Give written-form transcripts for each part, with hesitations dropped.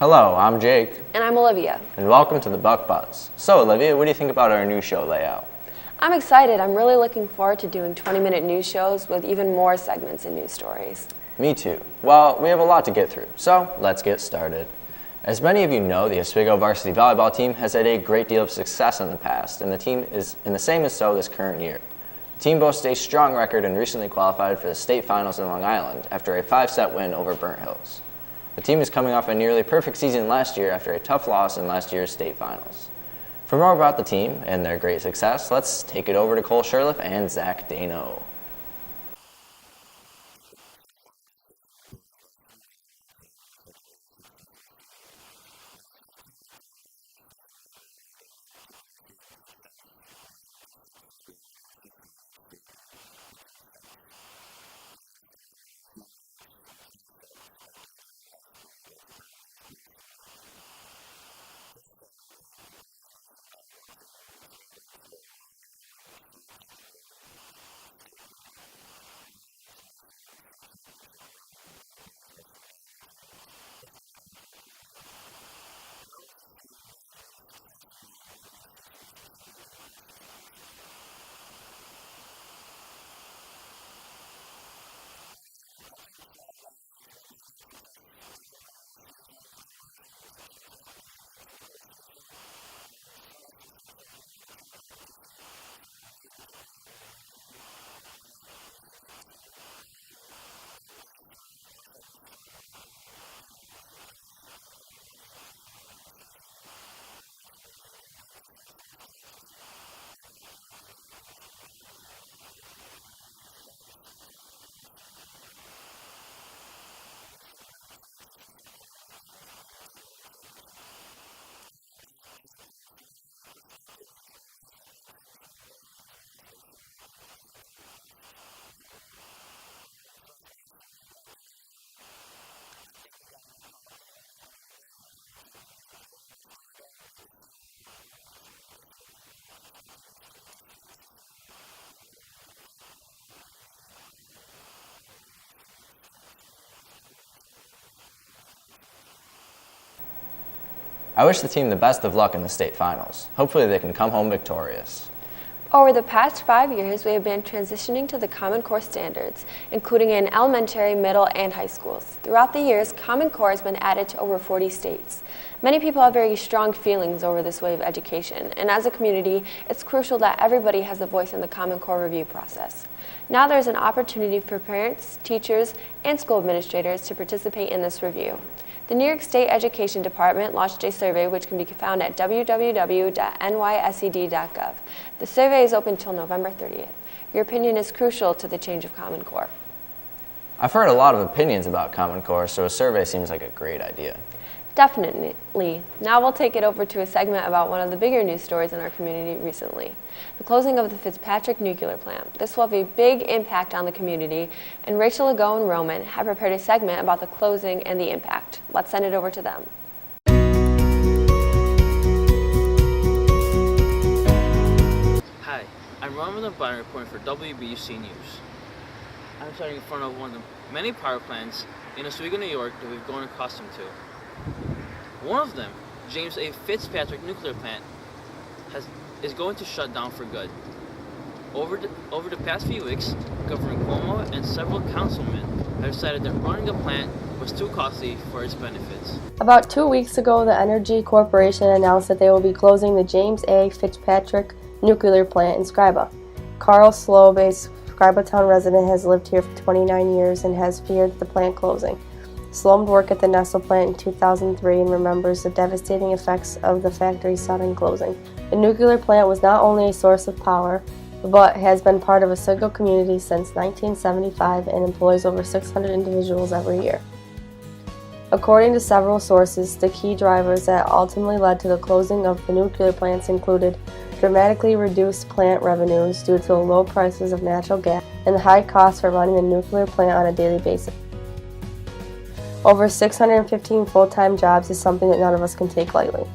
Hello, I'm Jake. And I'm Olivia. And welcome to the Buc Buzz. So, Olivia, what do you think about our new show layout? I'm excited. I'm really looking forward to doing 20-minute news shows with even more segments and news stories. Me too. Well, we have a lot to get through, so let's get started. As many of you know, the Oswego varsity volleyball team has had a great deal of success in the past, and the team is in the same as so this current year. The team boasts a strong record and recently qualified for the state finals in Long Island after a 5-set win over Burnt Hills. The team is coming off a nearly perfect season last year after a tough loss in last year's state finals. For more about the team and their great success, let's take it over to Cole Sherliff and Zach Dano. I wish the team the best of luck in the state finals. Hopefully they can come home victorious. Over the past 5 years, we have been transitioning to the Common Core standards, including in elementary, middle, and high schools. Throughout the years, Common Core has been added to over 40 states. Many people have very strong feelings over this way of education, and as a community, it's crucial that everybody has a voice in the Common Core review process. Now there's an opportunity for parents, teachers, and school administrators to participate in this review. The New York State Education Department launched a survey which can be found at www.nysed.gov. The survey is open until November 30th. Your opinion is crucial to the change of Common Core. I've heard a lot of opinions about Common Core, so a survey seems like a great idea. Definitely. Now we'll take it over to a segment about one of the bigger news stories in our community recently, the closing of the Fitzpatrick Nuclear Plant. This will have a big impact on the community, and Rachel Legault and Roman have prepared a segment about the closing and the impact. Let's send it over to them. Hi, I'm Roman Legault reporting for WBUC News. I'm standing in front of one of the many power plants in Oswego, New York that we've grown accustomed to. One of them, James A. Fitzpatrick Nuclear Plant, is going to shut down for good. Over the past few weeks, Governor Cuomo and several councilmen have decided that running the plant was too costly for its benefits. About 2 weeks ago, the Energy Corporation announced that they will be closing the James A. Fitzpatrick Nuclear Plant in Scriba. Carl Slobe, a Scribatown resident, has lived here for 29 years and has feared the plant closing. Sloan worked at the Nestle plant in 2003 and remembers the devastating effects of the factory's sudden closing. The nuclear plant was not only a source of power, but has been part of Oswego community since 1975 and employs over 600 individuals every year. According to several sources, the key drivers that ultimately led to the closing of the nuclear plants included dramatically reduced plant revenues due to the low prices of natural gas and the high costs for running the nuclear plant on a daily basis. Over 615 full-time jobs is something that none of us can take lightly.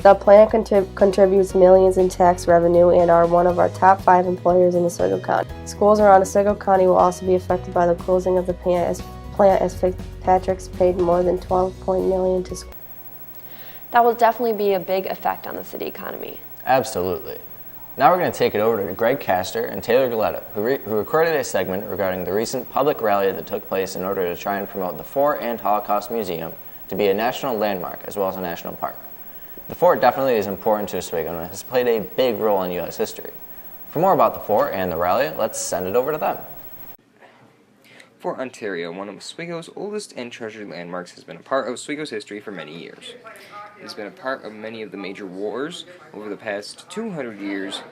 The plant contributes millions in tax revenue and are one of our top 5 employers in Oswego County. Schools around Oswego County will also be affected by the closing of the plant as Fitzpatrick's paid more than $12 million to schools. That will definitely be a big effect on the city economy. Absolutely. Now we're going to take it over to Greg Castor and Taylor Galetta, who recorded a segment regarding the recent public rally that took place in order to try and promote the Fort and Holocaust Museum to be a national landmark as well as a national park. The fort definitely is important to Oswego and has played a big role in U.S. history. For more about the fort and the rally, let's send it over to them. Fort Ontario, one of Oswego's oldest and treasured landmarks, has been a part of Oswego's history for many years. It has been a part of many of the major wars over the past 200 years.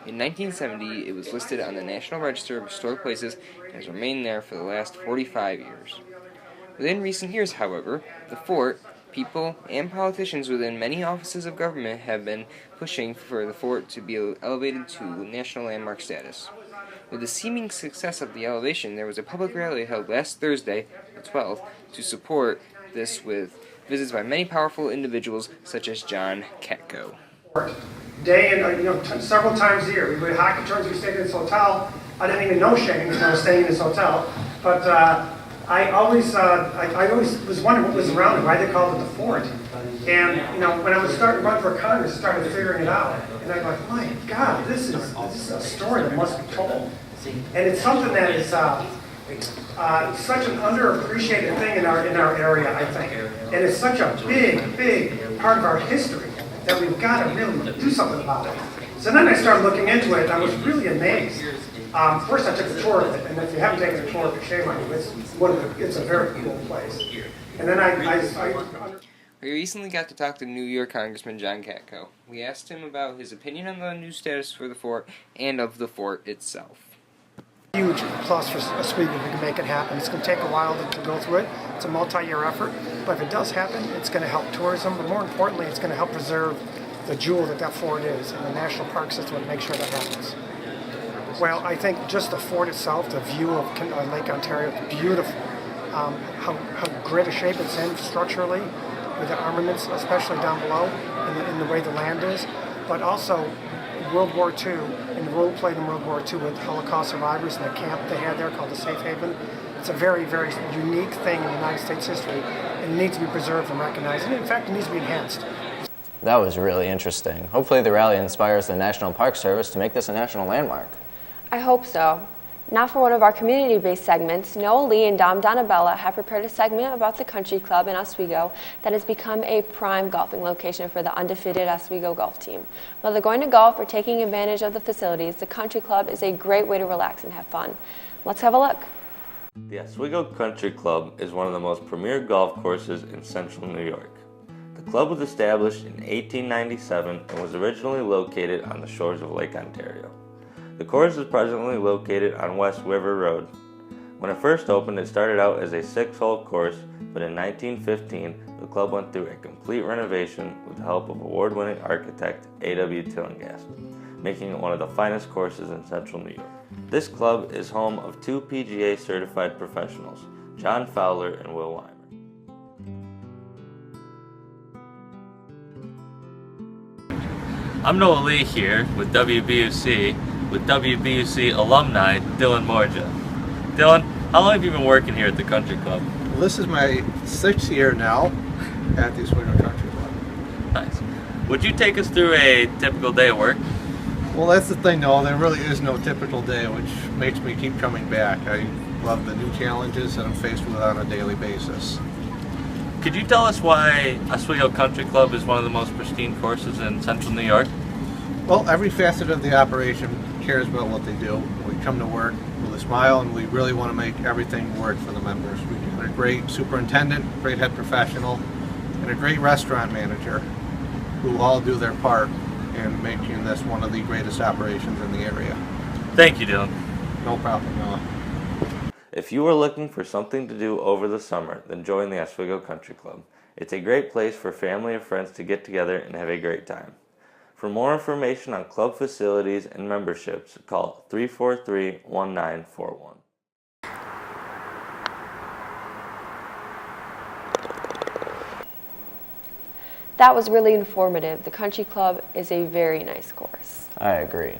In 1970, it was listed on the National Register of Historic Places and has remained there for the last 45 years. Within recent years, however, the fort, people, and politicians within many offices of government have been pushing for the fort to be elevated to national landmark status. With the seeming success of the elevation, there was a public rally held last Thursday, the 12th, to support this with visits by many powerful individuals such as John Katko. Day and several times a year. We played hockey tournaments. We stayed in this hotel. I didn't even know Shane because I was staying in this hotel. But I always was wondering what was around it, why they called it the fort. And when I was starting to run for Congress, I started figuring it out. And I'm like, my God, this is a story that must be told. And it's something that is such an underappreciated thing in our area, I think. And it's such a big part of our history that we've got to really do something about it. So then I started looking into it, and I was really amazed. First, I took a tour of it, and if you haven't taken a tour, shame on you. It's a very cool place. And then We recently got to talk to New York Congressman John Katko. We asked him about his opinion on the new status for the fort and of the fort itself. Huge plus for Oswego if we can make it happen. It's going to take a while to go through it. It's a multi-year effort, but if it does happen, it's going to help tourism, but more importantly, it's going to help preserve the jewel that fort is, and the national park system to make sure that happens. Well, I think just the fort itself, the view of Lake Ontario, is beautiful. How great a shape it's in structurally, with the armaments, especially down below, in the way the land is, but also World War II, and the role played in World War II with Holocaust survivors and the camp they had there called the Safe Haven. It's a very, very unique thing in United States history, and it needs to be preserved and recognized, and in fact, it needs to be enhanced. That was really interesting. Hopefully the rally inspires the National Park Service to make this a national landmark. I hope so. Now for one of our community-based segments, Noah Lee and Dom Donabella have prepared a segment about the country club in Oswego that has become a prime golfing location for the undefeated Oswego golf team. Whether going to golf or taking advantage of the facilities, the country club is a great way to relax and have fun. Let's have a look. The Oswego Country Club is one of the most premier golf courses in central New York. The club was established in 1897 and was originally located on the shores of Lake Ontario. The course is presently located on West River Road. When it first opened, it started out as a 6-hole course, but in 1915, the club went through a complete renovation with the help of award-winning architect A.W. Tillinghast, making it one of the finest courses in central New York. This club is home of 2 PGA certified professionals, John Fowler and Will Weimer. I'm Noah Lee here with WBUC, with WBUC alumni Dylan Morja. Dylan, how long have you been working here at the Country Club? Well, this is my 6th year now at the Oswego Country Club. Nice. Would you take us through a typical day at work? Well, that's the thing, though. There really is no typical day, which makes me keep coming back. I love the new challenges that I'm faced with on a daily basis. Could you tell us why Oswego Country Club is one of the most pristine courses in central New York? Well, every facet of the operation cares about what they do. We come to work with a smile, and we really want to make everything work for the members. We've got a great superintendent, great head professional, and a great restaurant manager who all do their part in making this one of the greatest operations in the area. Thank you, Dylan. No problem, Noah. If you are looking for something to do over the summer, then join the Oswego Country Club. It's a great place for family and friends to get together and have a great time. For more information on club facilities and memberships, call 343-1941. That was really informative. The Country Club is a very nice course. I agree.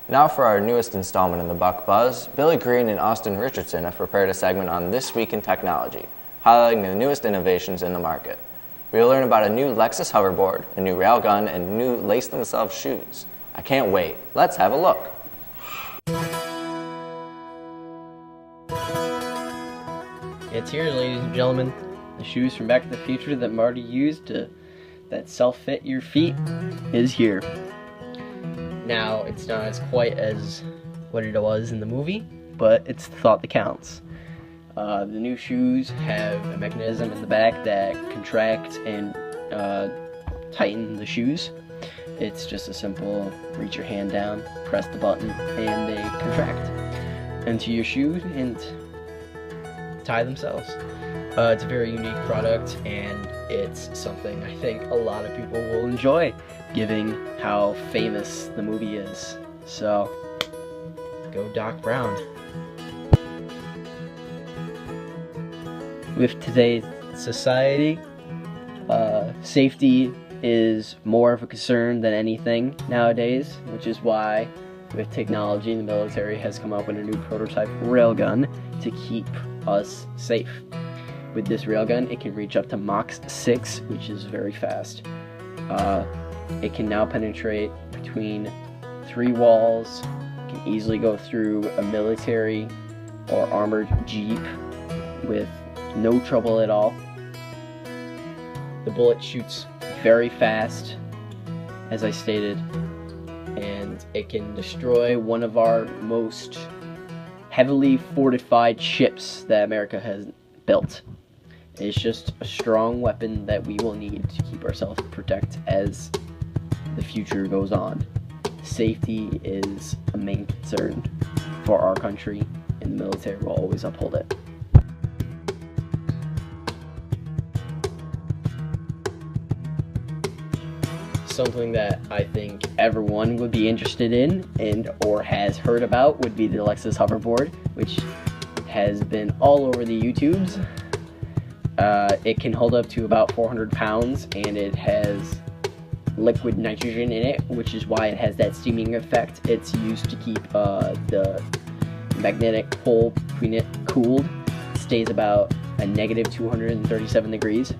Now for our newest installment in the Buc Buzz, Billy Green and Austin Richardson have prepared a segment on This Week in Technology, highlighting the newest innovations in the market. We will learn about a new Lexus hoverboard, a new railgun, and new lace themselves shoes. I can't wait. Let's have a look. It's here, ladies and gentlemen. The shoes from Back to the Future that Marty used that self-fit your feet is here. Now, it's not as quite as what it was in the movie, but it's the thought that counts. The new shoes have a mechanism in the back that contracts and tighten the shoes. It's just a simple reach your hand down, press the button, and they contract into your shoe and tie themselves. It's a very unique product, and it's something I think a lot of people will enjoy, given how famous the movie is. So, go Doc Brown. With today's society, safety is more of a concern than anything nowadays, which is why, with technology, the military has come up with a new prototype railgun to keep us safe. With this railgun, it can reach up to Mach 6, which is very fast. It can now penetrate between 3 walls, can easily go through a military or armored jeep with no trouble at all. The bullet shoots very fast, as I stated, and it can destroy one of our most heavily fortified ships that America has built. It's just a strong weapon that we will need to keep ourselves protected as the future goes on. Safety is a main concern for our country, and the military will always uphold it. Something that I think everyone would be interested in and or has heard about would be the Lexus hoverboard, which has been all over the YouTubes. It can hold up to about 400 pounds, and it has liquid nitrogen in it, which is why it has that steaming effect. It's used to keep the magnetic pole between it cooled. It stays about a negative 237 degrees.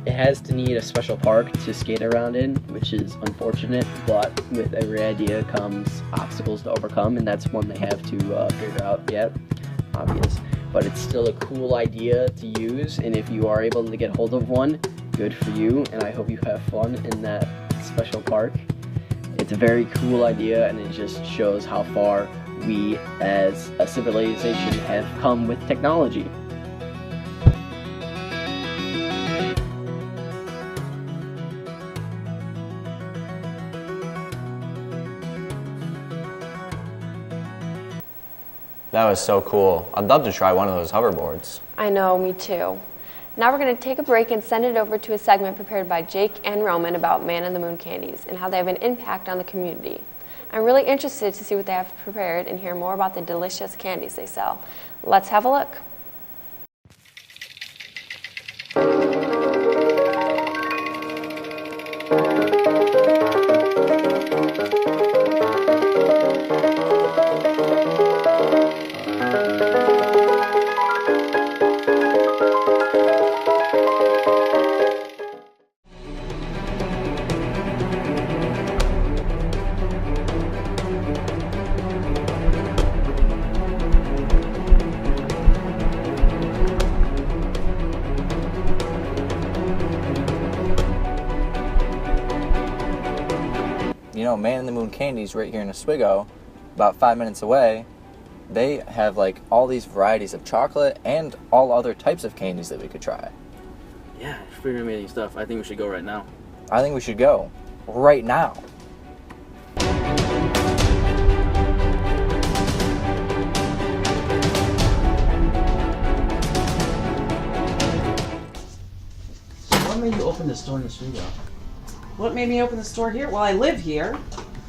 It has to need a special park to skate around in, which is unfortunate, but with every idea comes obstacles to overcome, and that's one they have to figure out yet, obvious. But it's still a cool idea to use, and if you are able to get hold of one, good for you, and I hope you have fun in that special park. It's a very cool idea, and it just shows how far we as a civilization have come with technology. That was so cool. I'd love to try one of those hoverboards. I know, me too. Now we're going to take a break and send it over to a segment prepared by Jake and Roman about Man in the Moon candies and how they have an impact on the community. I'm really interested to see what they have prepared and hear more about the delicious candies they sell. Let's have a look. You know, Man in the Moon Candies right here in Oswego, about 5 minutes away, they have like all these varieties of chocolate and all other types of candies that we could try. Yeah, it's pretty amazing stuff. I think we should go right now. I think we should go right now. What made you open the store in Oswego? What made me open the store here? Well, I live here,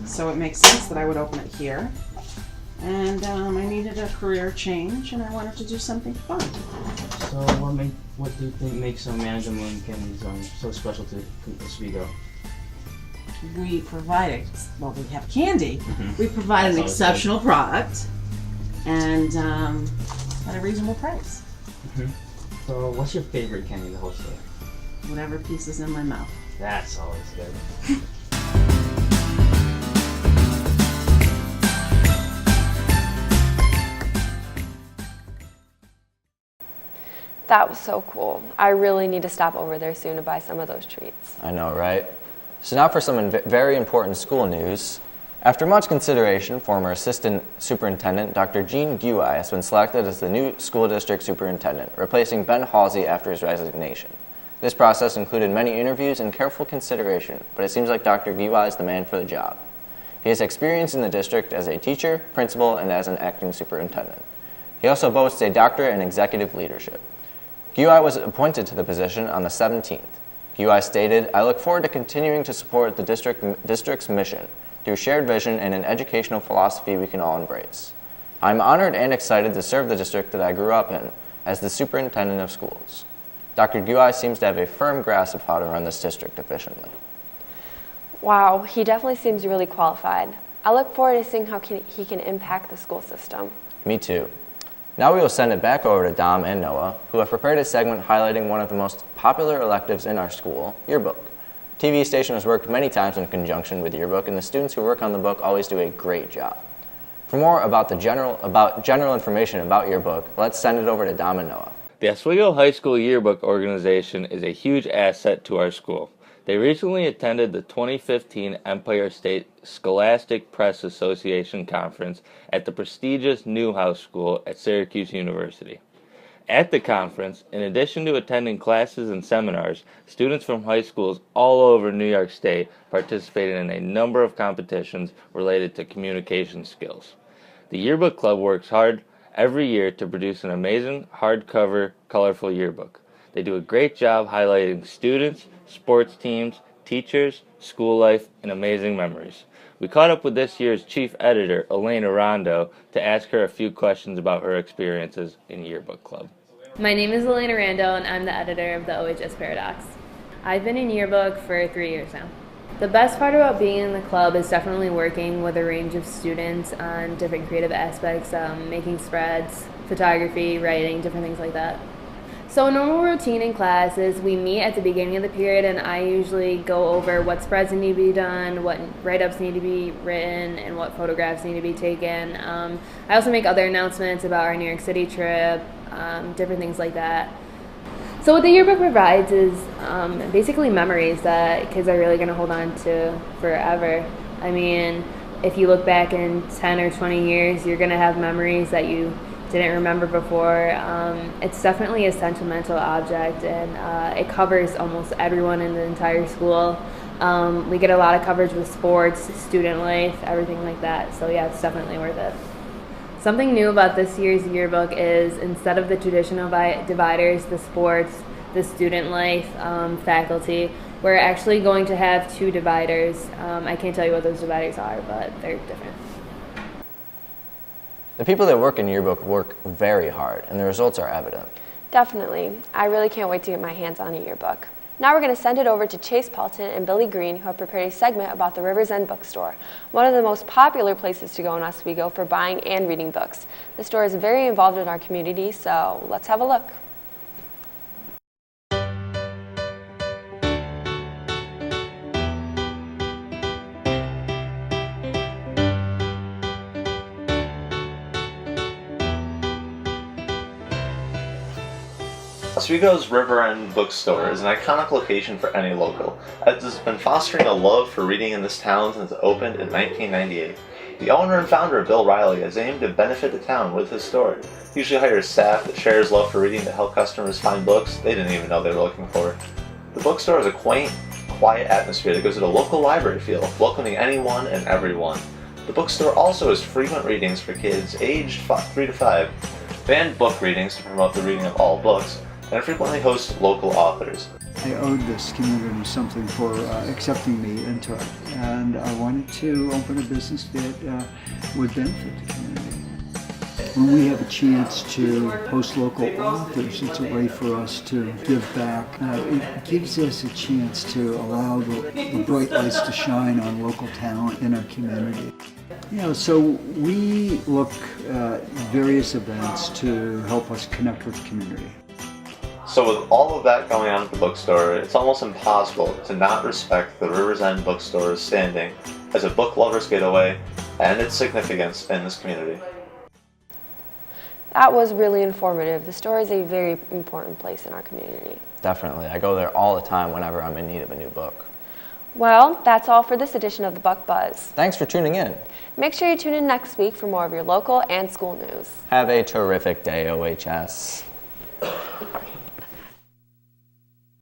so it makes sense that I would open it here. And I needed a career change, and I wanted to do something fun. So what do you think makes Man in the Moon candies so special to Oswego? We provide, well, we have candy. We provide an exceptional product, and at a reasonable price. So, what's your favorite candy the whole store? Whatever piece is in my mouth. That's always good. That was so cool. I really need to stop over there soon to buy some of those treats. I know, right? So now for some very important school news. After much consideration, former Assistant Superintendent Dr. Gene Guai has been selected as the new school district superintendent, replacing Ben Halsey after his resignation. This process included many interviews and careful consideration, but it seems like Dr. Guai is the man for the job. He has experience in the district as a teacher, principal, and as an acting superintendent. He also boasts a doctorate in executive leadership. Guai was appointed to the position on the 17th. Guai stated, "I look forward to continuing to support the district's mission through shared vision and an educational philosophy we can all embrace. I'm honored and excited to serve the district that I grew up in as the superintendent of schools." Dr. Guai seems to have a firm grasp of how to run this district efficiently. Wow, he definitely seems really qualified. I look forward to seeing how he can impact the school system. Me too. Now we will send it back over to Dom and Noah, who have prepared a segment highlighting one of the most popular electives in our school, yearbook. The TV station has worked many times in conjunction with yearbook, and the students who work on the book always do a great job. For more about general information about yearbook, let's send it over to Dom and Noah. The Oswego High School Yearbook Organization is a huge asset to our school. They recently attended the 2015 Empire State Scholastic Press Association Conference at the prestigious Newhouse School at Syracuse University. At the conference, in addition to attending classes and seminars, students from high schools all over New York State participated in a number of competitions related to communication skills. The Yearbook Club works hard every year to produce an amazing, hardcover, colorful yearbook. They do a great job highlighting students, sports teams, teachers, school life, and amazing memories. We caught up with this year's chief editor, Rando, to ask her a few questions about her experiences in Yearbook Club. My name is Elena Rando, and I'm the editor of the OHS Paradox. I've been in Yearbook for 3 years now. The best part about being in the club is definitely working with a range of students on different creative aspects, making spreads, photography, writing, different things like that. So a normal routine in class is we meet at the beginning of the period, and I usually go over what spreads need to be done, what write-ups need to be written, and what photographs need to be taken. I also make other announcements about our New York City trip, different things like that. So what the yearbook provides is basically memories that kids are really going to hold on to forever. I mean, if you look back in 10 or 20 years, you're going to have memories that you didn't remember before. It's definitely a sentimental object, and it covers almost everyone in the entire school. We get a lot of coverage with sports, student life, everything like that. So yeah, it's definitely worth it. Something new about this year's yearbook is instead of the traditional dividers, the sports, the student life, faculty, we're actually going to have 2 dividers. I can't tell you what those dividers are, but they're different. The people that work in yearbook work very hard, and the results are evident. Definitely. I really can't wait to get my hands on a yearbook. Now we're going to send it over to Chase Paulton and Billy Green, who have prepared a segment about the Rivers End Bookstore, one of the most popular places to go in Oswego for buying and reading books. The store is very involved in our community, so let's have a look. Oswego's River End Bookstore is an iconic location for any local, as it has been fostering a love for reading in this town since it opened in 1998. The owner and founder, Bill Riley, has aimed to benefit the town with his store. He usually hires staff that shares love for reading to help customers find books they didn't even know they were looking for. The bookstore has a quaint, quiet atmosphere that gives it a local library feel, welcoming anyone and everyone. The bookstore also has frequent readings for kids aged 3 to 5, banned book readings to promote the reading of all books, and frequently hosts local authors. I owed this community something for accepting me into it, and I wanted to open a business that would benefit the community. When we have a chance to host local authors, it's a way for us to give back. It gives us a chance to allow the bright lights to shine on local talent in our community. So we look at various events to help us connect with the community. So with all of that going on at the bookstore, it's almost impossible to not respect the Rivers End Bookstore's standing as a book lover's getaway and its significance in this community. That was really informative. The store is a very important place in our community. Definitely. I go there all the time whenever I'm in need of a new book. Well, that's all for this edition of the Buc Buzz. Thanks for tuning in. Make sure you tune in next week for more of your local and school news. Have a terrific day, OHS.